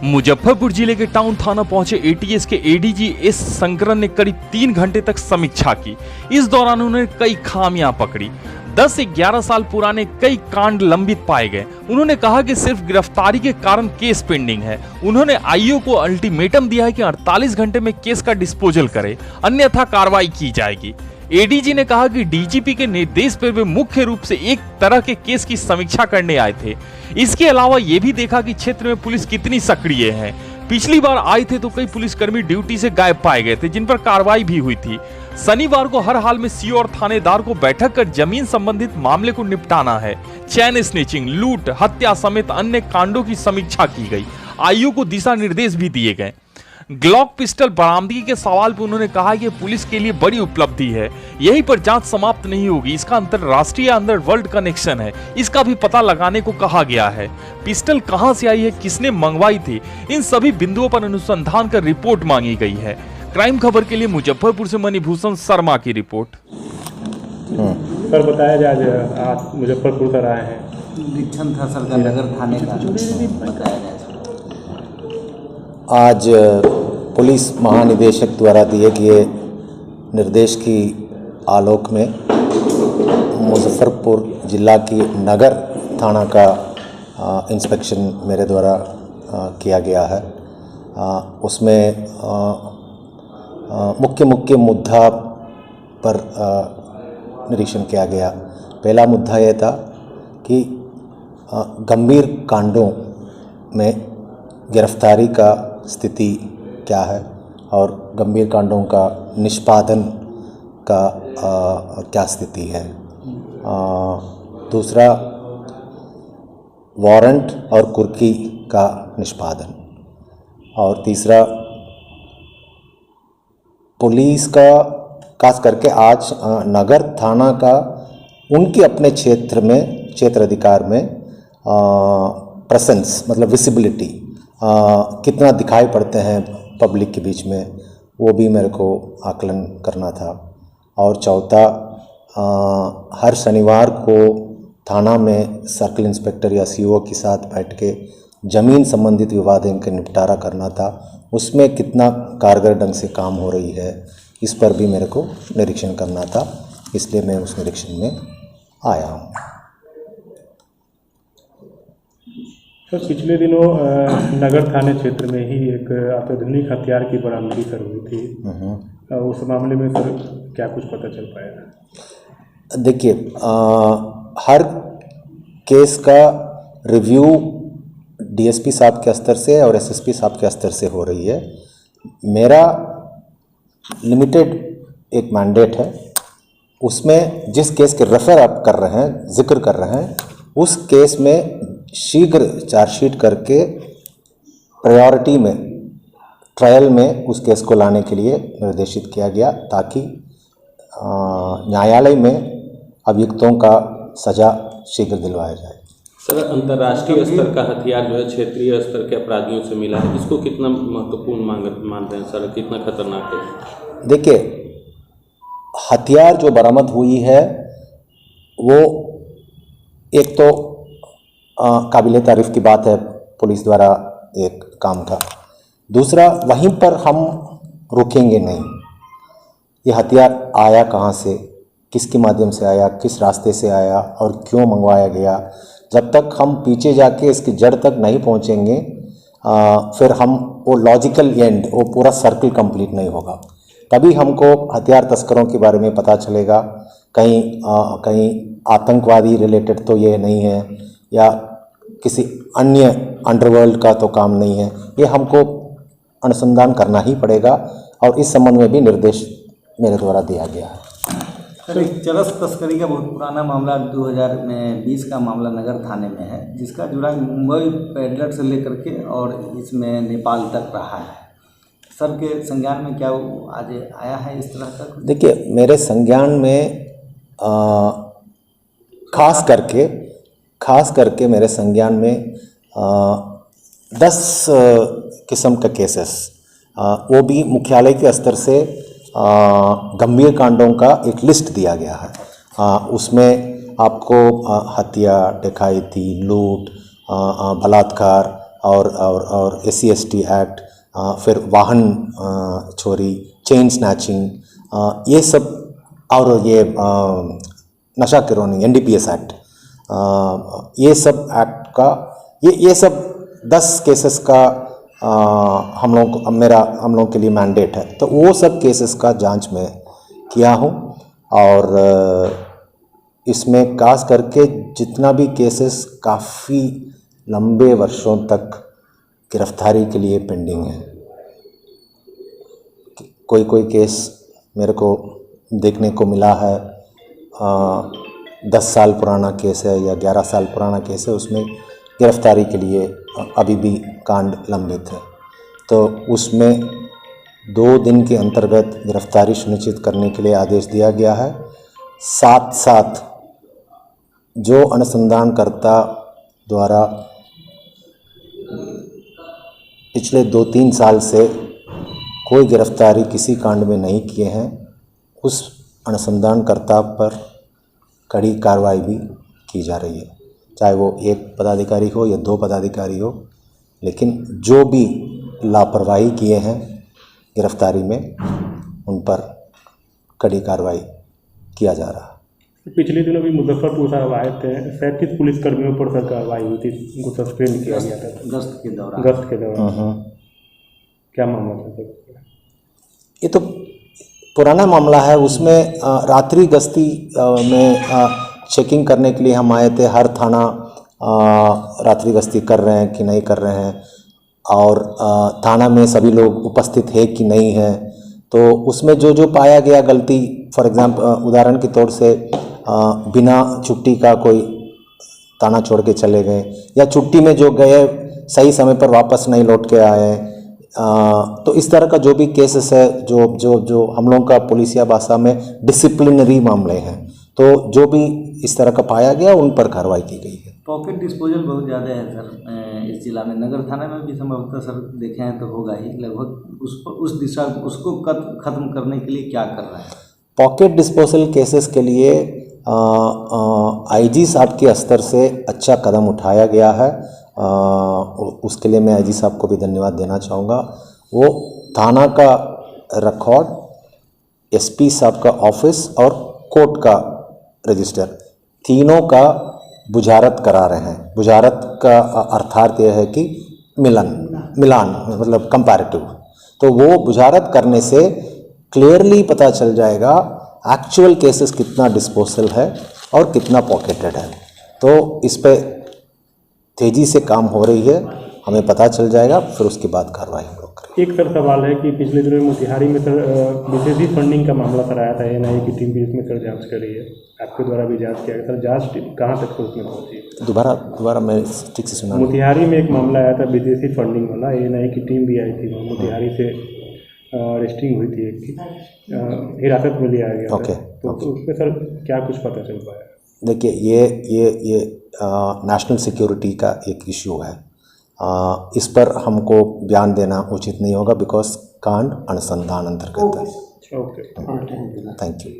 मुजफ्फरपुर जिले के टाउन थाना पहुंचे एटीएस के एडीजी एस शंकरन ने करीब 3 घंटे तक समीक्षा की। इस दौरान उन्होंने कई खामियां पकड़ी। 10 से 11 साल पुराने कई कांड लंबित पाए गए। उन्होंने कहा कि सिर्फ गिरफ्तारी के कारण केस पेंडिंग है। उन्होंने आईओ को अल्टीमेटम दिया है कि 48 घंटे में केस का डिस्पोजल करे, अन्यथा कार्रवाई की जाएगी। एडीजी ने कहा कि डीजीपी के निर्देश पर वे मुख्य रूप से एक तरह के केस की समीक्षा करने आए थे। इसके अलावा ये भी देखा कि क्षेत्र में पुलिस कितनी सक्रिय है। पिछली बार आए थे तो कई पुलिसकर्मी ड्यूटी से गायब पाए गए थे, जिन पर कार्रवाई भी हुई थी। शनिवार को हर हाल में सीओ और थानेदार को बैठक कर जमीन संबंधित मामले को निपटाना है। चैन स्नेचिंग, लूट, हत्या समेत अन्य कांडों की समीक्षा की गई। आईओ को दिशा निर्देश भी दिए गए। ग्लॉक पिस्टल बरामदगी के सवाल पर उन्होंने कहा कि पुलिस के लिए बड़ी उपलब्धि है। यहीं पर जांच समाप्त नहीं होगी, इसका अंतरराष्ट्रीय अंडरवर्ल्ड कनेक्शन है, इसका भी पता लगाने को कहा गया है। पिस्टल कहां से आई है, किसने मंगवाई थी, इन सभी बिंदुओं पर अनुसंधान कर रिपोर्ट मांगी गई है। क्राइम खबर के लिए मुजफ्फरपुर से मणिभूषण शर्मा की रिपोर्ट। सर बताया जाए, आज मुजफ्फरपुर सर आए हैं, निरीक्षण था सर का नगर थाने का, बताया जाए। आज पुलिस महानिदेशक द्वारा दिए गए निर्देश की आलोक में मुजफ्फरपुर जिला की नगर थाना का इंस्पेक्शन मेरे द्वारा किया गया है। उसमें मुख्य मुद्दा पर निरीक्षण किया गया। पहला मुद्दा यह था कि गंभीर कांडों में गिरफ्तारी का स्थिति क्या है और गंभीर कांडों का निष्पादन का क्या स्थिति है। दूसरा, वारंट और कुर्की का निष्पादन। और तीसरा, पुलिस का खास करके आज नगर थाना का उनके अपने क्षेत्र अधिकार में प्रेजेंस मतलब विजिबिलिटी कितना दिखाई पड़ते हैं पब्लिक के बीच में, वो भी मेरे को आकलन करना था। और चौथा, हर शनिवार को थाना में सर्कल इंस्पेक्टर या सीओ के साथ बैठ के ज़मीन संबंधित विवादों का निपटारा करना था। उसमें कितना कारगर ढंग से काम हो रही है, इस पर भी मेरे को निरीक्षण करना था, इसलिए मैं उस निरीक्षण में आया हूँ। सर पिछले दिनों नगर थाने क्षेत्र में ही एक अत्याधुनिक हथियार की बरामदगी सर हुई थी। उस मामले में सर क्या कुछ पता चल पाया? देखिए, हर केस का रिव्यू डीएसपी साहब के स्तर से और एसएसपी साहब के स्तर से हो रही है। मेरा लिमिटेड एक मैंडेट है, उसमें जिस केस के रेफर आप कर रहे हैं, जिक्र कर रहे हैं, उस केस में शीघ्र चार्जशीट करके प्रायोरिटी में ट्रायल में उस केस को लाने के लिए निर्देशित किया गया, ताकि न्यायालय में अभियुक्तों का सजा शीघ्र दिलवाया जाए। सर, अंतर्राष्ट्रीय स्तर का हथियार जो है क्षेत्रीय स्तर के अपराधियों से मिला है, इसको कितना महत्वपूर्ण मान रहे हैं सर, कितना खतरनाक है? देखिए, हथियार जो बरामद हुई है वो एक तो काबिले तारीफ की बात है पुलिस द्वारा एक काम का। दूसरा, वहीं पर हम रुकेंगे नहीं। ये हथियार आया कहाँ से, किसके माध्यम से आया, किस रास्ते से आया और क्यों मंगवाया गया, जब तक हम पीछे जाके इसकी जड़ तक नहीं पहुँचेंगे फिर हम वो लॉजिकल एंड, वो पूरा सर्कल कंप्लीट नहीं होगा। तभी हमको हथियार तस्करों के बारे में पता चलेगा। कहीं आतंकवादी रिलेटेड तो ये नहीं है या किसी अन्य अंडरवर्ल्ड का तो काम नहीं है, ये हमको अनुसंधान करना ही पड़ेगा। और इस संबंध में भी निर्देश मेरे द्वारा दिया गया है। सर, एक चरस तस्करी का बहुत पुराना मामला 2020 का मामला नगर थाने में है, जिसका जुड़ाव मुंबई पैडलर से लेकर के और इसमें नेपाल तक रहा है। सर के संज्ञान में क्या आज आया है इस तरह तक? देखिए, मेरे संज्ञान में खास करके मेरे संज्ञान में 10 किस्म का केसेस, वो भी मुख्यालय के स्तर से गंभीर कांडों का एक लिस्ट दिया गया है। उसमें आपको हत्या, डकैती, लूट, बलात्कार और SC/ST एक्ट, फिर वाहन चोरी, चेन स्नैचिंग, ये सब, और ये नशा किरोनी NDPS एक्ट, ये सब एक्ट का ये सब 10 केसेस का हम लोगों के लिए मैंडेट है। तो वो सब केसेस का जांच मैं किया हूँ, और इसमें खास करके जितना भी केसेस काफ़ी लंबे वर्षों तक गिरफ्तारी के लिए पेंडिंग है। कोई केस मेरे को देखने को मिला है 10 साल पुराना केस है या 11 साल पुराना केस है, उसमें गिरफ्तारी के लिए अभी भी कांड लंबित है। तो उसमें 2 दिन के अंतर्गत गिरफ्तारी सुनिश्चित करने के लिए आदेश दिया गया है। साथ साथ जो अनुसंधानकर्ता द्वारा पिछले 2-3 साल से कोई गिरफ्तारी किसी कांड में नहीं किए हैं, उस अनुसंधानकर्ता पर कड़ी कार्रवाई भी की जा रही है, चाहे वो 1 पदाधिकारी हो या 2 पदाधिकारी हो, लेकिन जो भी लापरवाही किए हैं गिरफ्तारी में, उन पर कड़ी कार्रवाई किया जा रहा है। पिछले दिनों भी मुजफ्फरपुर साहब आए थे, 37 पुलिसकर्मियों पर सर कार्रवाई हुई थी, उनको सस्पेंड किया गया था गश्त के दौरान। क्या मामला था सर? ये तो पुराना मामला है। उसमें रात्रि गश्ती में चेकिंग करने के लिए हम आए थे। हर थाना रात्रि गश्ती कर रहे हैं कि नहीं कर रहे हैं, और थाना में सभी लोग उपस्थित है कि नहीं है। तो उसमें जो पाया गया गलती, फॉर एग्जाम्पल उदाहरण के तौर से बिना छुट्टी का कोई थाना छोड़ के चले गए, या छुट्टी में जो गए सही समय पर वापस नहीं लौट के आए, तो इस तरह का जो भी केसेस है, जो हम लोगों का पुलिसिया भाषा में डिसिप्लिनरी मामले हैं, तो जो भी इस तरह का पाया गया उन पर कार्रवाई की गई है। पॉकेट डिस्पोजल बहुत ज़्यादा है सर इस जिला में। नगर थाना में भी संभवतः सर देखे हैं तो होगा ही लगभग। उस दिशा उसको खत्म करने के लिए क्या कर रहे हैं? पॉकेट डिस्पोजल केसेस के लिए IG साहब के स्तर से अच्छा कदम उठाया गया है। उसके लिए मैं IG साहब को भी धन्यवाद देना चाहूँगा। वो थाना का रिकॉर्ड, SP साहब का ऑफिस और कोर्ट का रजिस्टर, तीनों का बुझारत करा रहे हैं। बुझारत का अर्थात यह है कि मिलान मतलब कंपैरेटिव। तो वो बुझारत करने से क्लियरली पता चल जाएगा एक्चुअल केसेस कितना डिस्पोजल है और कितना पॉकेटेड है। तो इस पे तेज़ी से काम हो रही है, हमें पता चल जाएगा, फिर उसके बाद कार्रवाई हम लोग करेंगे। एक सर सवाल है कि पिछले दिनों मोतिहारी में सर विदेशी फंडिंग का मामला सर आया था, NIA की टीम भी इसमें सर जांच कर रही है, आपके द्वारा भी जांच किया गया सर, जांच कहाँ तक उसमें पहुँची? दोबारा मैं ठीक से सुना। मोतिहारी में एक मामला आया था विदेशी फंडिंग वाला, NIA की टीम भी आई थी, मोतिहारी से अरेस्टिंग हुई थी, एक की हिरासत में लिया गया था। तो उसमें सर क्या कुछ पता चल पाया? देखिए, ये नेशनल सिक्योरिटी का एक इश्यू है। इस पर हमको बयान देना उचित नहीं होगा, बिकॉज कांड अनुसंधान अंतर्गत है। Okay, thank you.